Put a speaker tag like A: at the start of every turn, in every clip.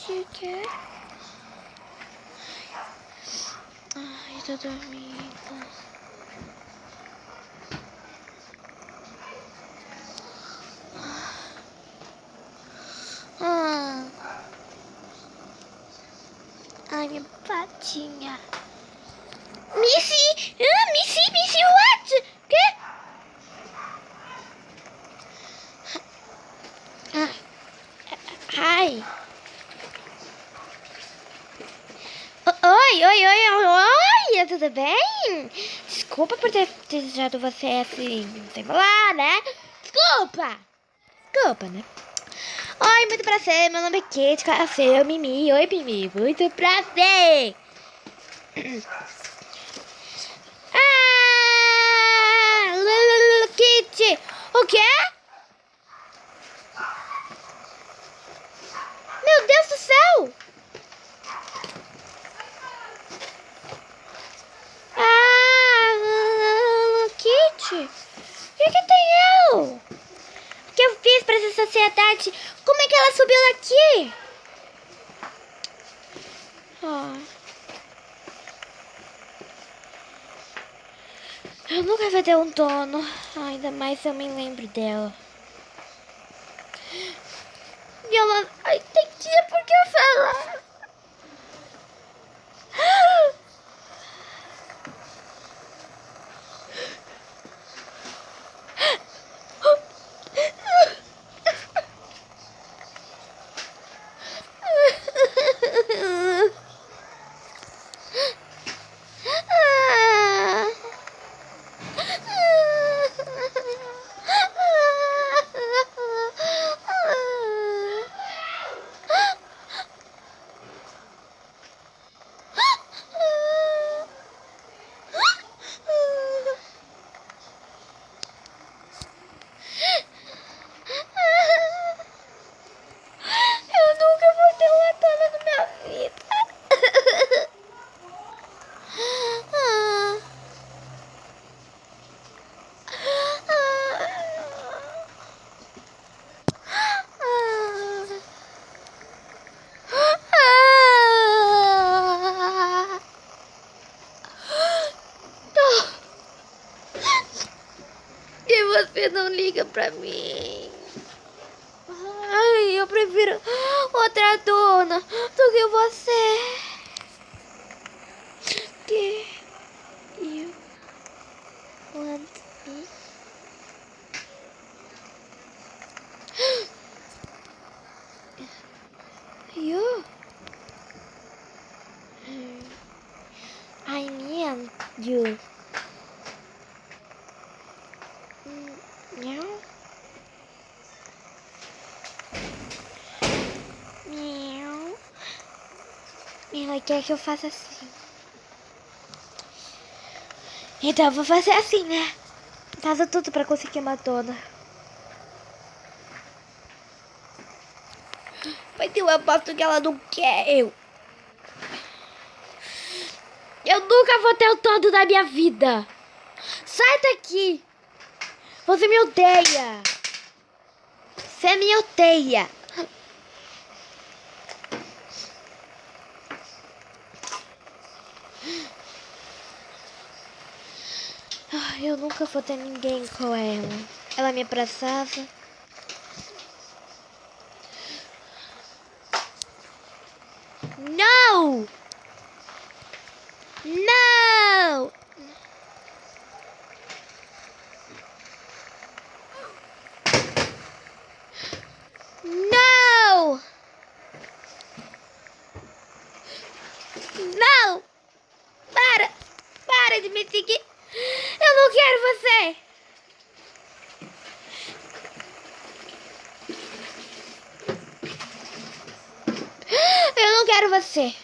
A: Que quer? Ai, tô dormindo. Ai, minha patinha. Missy! Missy, what? Quê? Ai. Oi, tudo bem? Desculpa por ter deixado você assim, sem falar, né? Desculpa, né? Oi, muito prazer, meu nome é Kate, Café, Mimi. Oi, Mimi, muito prazer. Kitty, o quê? Meu Deus do céu! Kitty, o que tem eu? O que eu fiz pra essa sociedade? Como é que ela subiu daqui? Eu nunca vou ter um dono, ainda mais se eu me lembro dela. E ela... Ai, tem dia por que eu falar? E você não liga pra mim? Ai, eu prefiro outra dona do que você. Que you want me? You? I mean you. Meow. Meow. Ela quer que eu faça assim. Então eu vou fazer assim, né? Faço tudo pra conseguir uma dona. Mas eu aposto que ela não quer eu. Eu nunca vou ter o todo da minha vida. Sai daqui. Você me odeia. Você me odeia. Eu nunca vou ter ninguém com ela. Ela me abraçava. No! No! No! Não! Para de me seguir. Eu não quero você. Eu não quero você.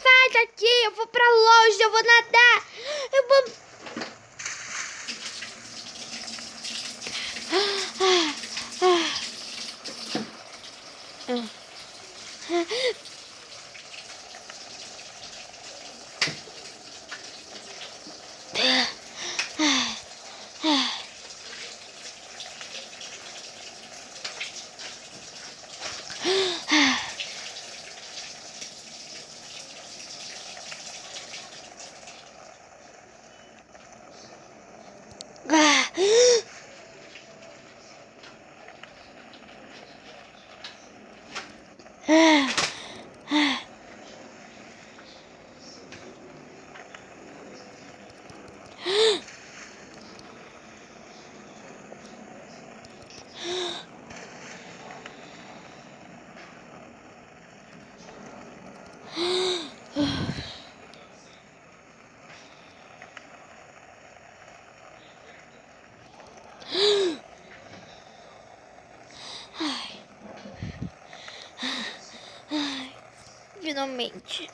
A: Sai daqui, eu vou pra longe, eu vou nadar. Eu vou... Finalmente.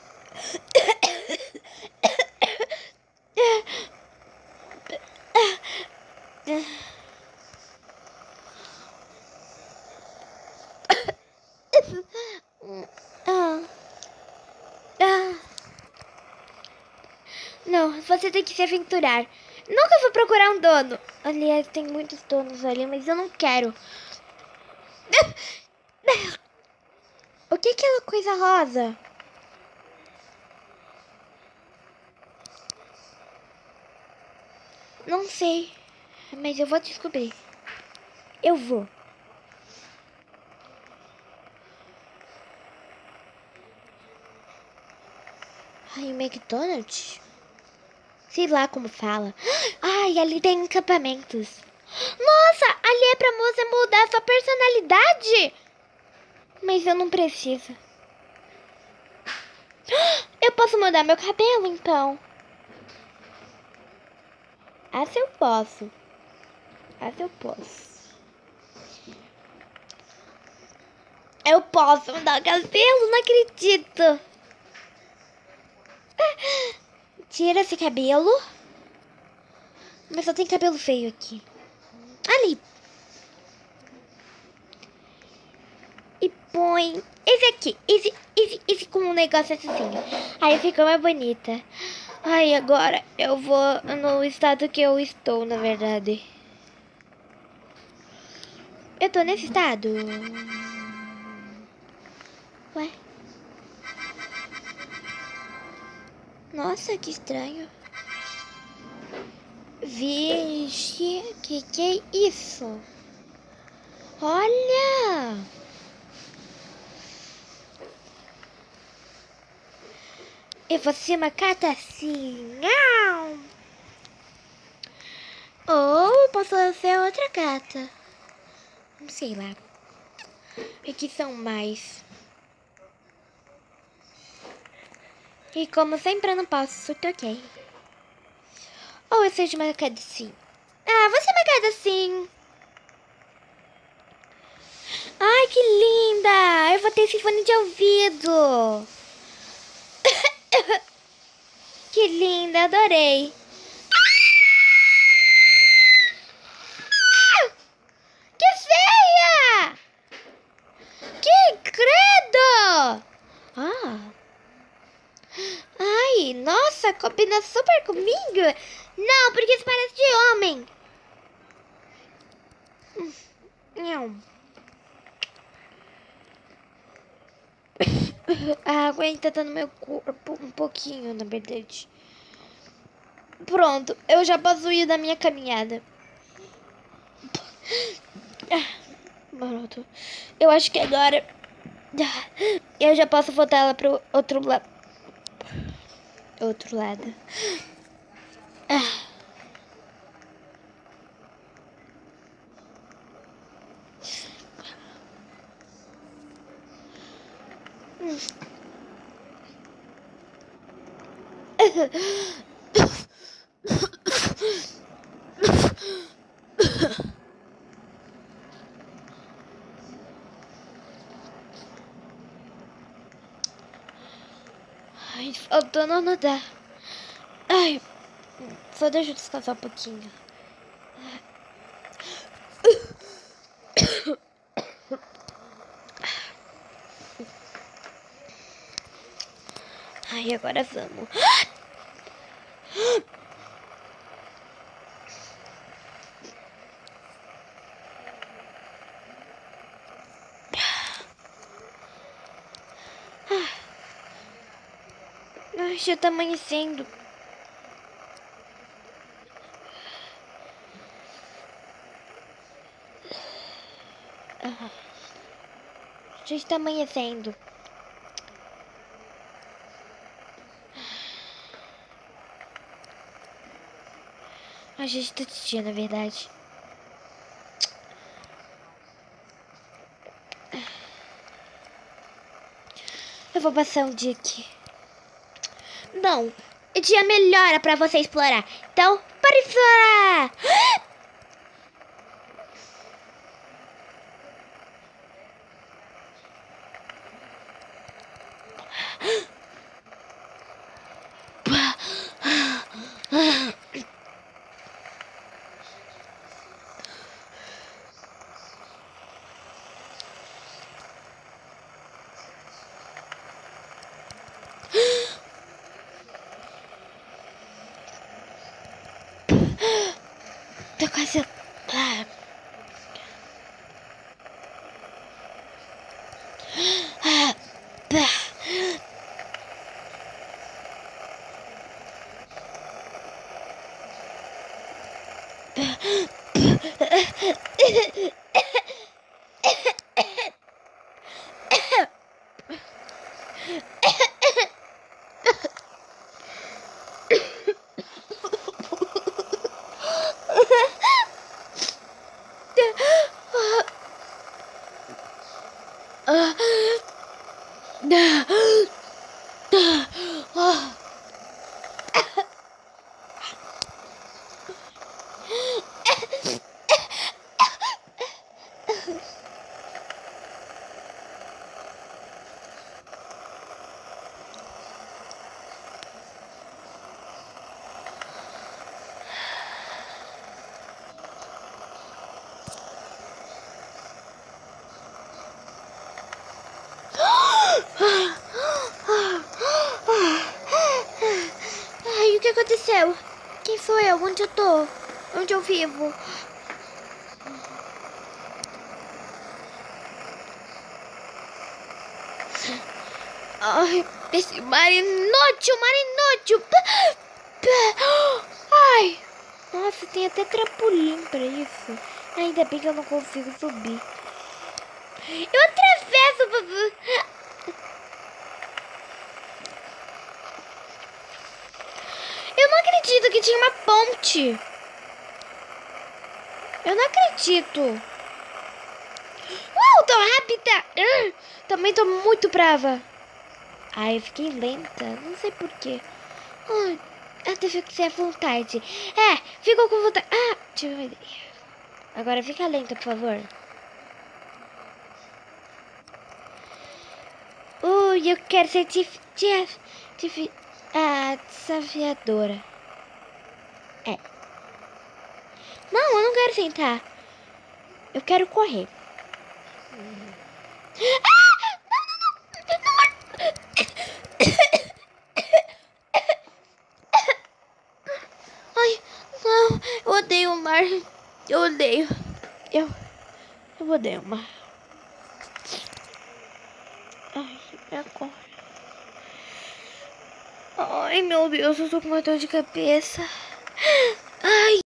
A: Não, você tem que se aventurar. Nunca vou procurar um dono. Aliás, tem muitos donos ali, mas eu não quero. O que é aquela coisa rosa? Não sei, mas eu vou descobrir. Eu vou. Ai, o McDonald's? Sei lá como fala. Ai, ali tem encampamentos. Nossa, ali é pra moça mudar sua personalidade. Mas eu não preciso. Eu posso mudar meu cabelo, então. Essa eu posso. Essa eu posso. Eu posso mudar o cabelo, não acredito. Tira esse cabelo. Mas só tem cabelo feio aqui. Ali. E põe esse aqui. Esse com um negócio assim. Aí fica mais bonita. Ai, agora eu vou no estado que eu estou, na verdade. Eu tô nesse estado. Ué? Nossa, que estranho. Vixe, que é isso? Olha! E você uma carta assim? Não! Ou posso ser outra carta? Não sei lá. Aqui são mais. E como sempre eu não posso, troquei. Ou eu seja marcada assim. Ah, você é marcada assim. Ai, que linda! Eu vou ter esse fone de ouvido. Que linda, adorei. Que feia! Que credo! Ah. Ai, nossa, combina super comigo. Não, porque isso parece de homem. Não. A água ainda tá no meu corpo um pouquinho, na verdade. Pronto, eu já posso ir da minha caminhada. Pronto. Eu acho que agora eu já posso voltar ela pro outro lado. Outro lado. Ai, faltando nadar. Ai, só deixa eu descansar um pouquinho. Ai, agora vamos. Ai, já tá amanhecendo. Já está amanhecendo. A gente tá de dia, na verdade. Eu vou passar um dia aqui. Não, o dia melhora pra você explorar. Então, para explorar! Tô quase... Ai, o que aconteceu? Quem sou eu? Onde eu tô? Onde eu vivo? Ai, esse mar inútil, mar inútil. Ai, nossa, tem até trampolim pra isso. Ainda bem que eu não consigo subir. Eu atravesso. Eu não acredito que tinha uma ponte. Eu não acredito. Tô rápida. Também tô muito brava. Ai, eu fiquei lenta. Não sei porquê. Ai, até fiquei à vontade. Ficou com vontade. Tive uma ideia. Agora fica lenta, por favor. Eu quero ser desafiadora. Não, eu não quero sentar. Eu quero correr. Ai, não. Eu odeio o mar. Eu odeio. Eu odeio o mar. Ai, agora. Ai, meu Deus, eu tô com uma dor de cabeça. Ai,